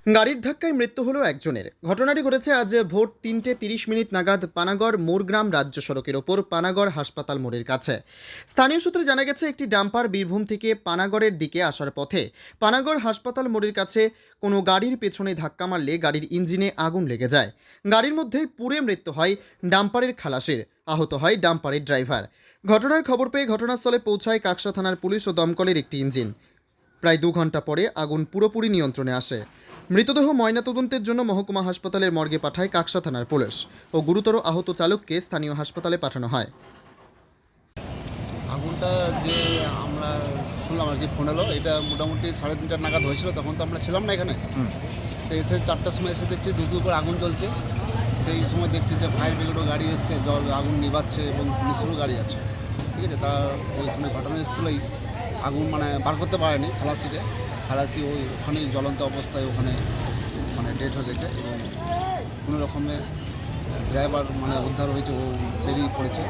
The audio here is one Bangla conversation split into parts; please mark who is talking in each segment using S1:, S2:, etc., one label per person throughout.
S1: গাড়ির ধাক্কায় মৃত্যু হলো একজনের। ঘটনাটি ঘটেছে আজ ভোর 3:30 নাগাদ পানাগড় মোরগ্রাম রাজ্য সড়কের ওপর পানাগড় হাসপাতাল মোড়ের কাছে। স্থানীয় সূত্রে জানা গেছে, একটি ডাম্পার বীরভূম থেকে পানাগড়ের দিকে আসার পথে পানাগড় হাসপাতাল মোড়ের কাছে কোনো গাড়ির পেছনে ধাক্কা মারলে গাড়ির ইঞ্জিনে আগুন লেগে যায়। গাড়ির মধ্যেই পুড়ে মৃত্যু হয় ডাম্পারের খালাসির। আহত হয় ডাম্পারের ড্রাইভার। ঘটনার খবর পেয়ে ঘটনাস্থলে পৌঁছায় কাকসা থানার পুলিশ ও দমকলের একটি ইঞ্জিন। প্রায় 2 ঘন্টা পরে আগুন পুরোপুরি নিয়ন্ত্রণে আসে। মৃতদেহ ময়নাতদন্তের জন্য মহকুমা হাসপাতালের মর্গে পাঠায় কাকসা থানার পুলিশ ও গুরুতর আহত চালককে স্থানীয় হাসপাতালে পাঠানো হয়।
S2: আগুনটা যে আমরা শুনলাম আর কি ফোন এলো, এটা মোটামুটি 3:30 নাগাদ হয়েছিল। তখন তো আমরা ছিলাম না এখানে। তো এসে 4টার সময় এসে দেখছি দু করে আগুন জ্বলছে। সেই সময় দেখছি যে ফায়ার ব্রিগেডও গাড়ি এসছে, জল আগুন নিভাচ্ছে এবং পুলিশেরও গাড়ি আছে। ঠিক আছে, তার ওইখানে ঘটনাস্থলেই আগুন বার করতে পারেনি খালাসি ওখানেই জ্বলন্ত অবস্থায় ওখানে ডেড হয়ে গেছে এবং কোনো রকমে ড্রাইভার উদ্ধার হয়েছে, ও বেরিয়ে পড়েছে।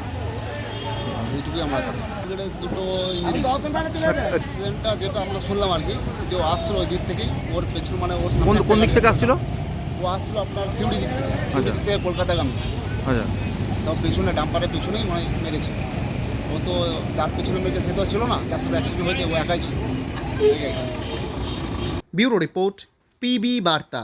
S2: এইটুকুই আমার দুটো অ্যাক্সিডেন্টটা যেটা আমরা শুনলাম আর কি, যে ও আসছিল ওই দিক থেকেই, ওর পেছনে ওর
S3: কোন দিক থেকে আসছিল?
S2: ও আসছিল আপনার সিউড়ি দিক থেকে কলকাতাগামী।
S3: আচ্ছা,
S2: তো পেছনে ডাম্পারের পেছনেই মেরেছে। ও তো যার পেছনে মেরেছে সে তো ছিল না, যার সাথে অ্যাক্সিডেন্ট হয়েছে ও একাই ছিল।
S1: ব্যুরো রিপোর্ট, পিবি বার্তা।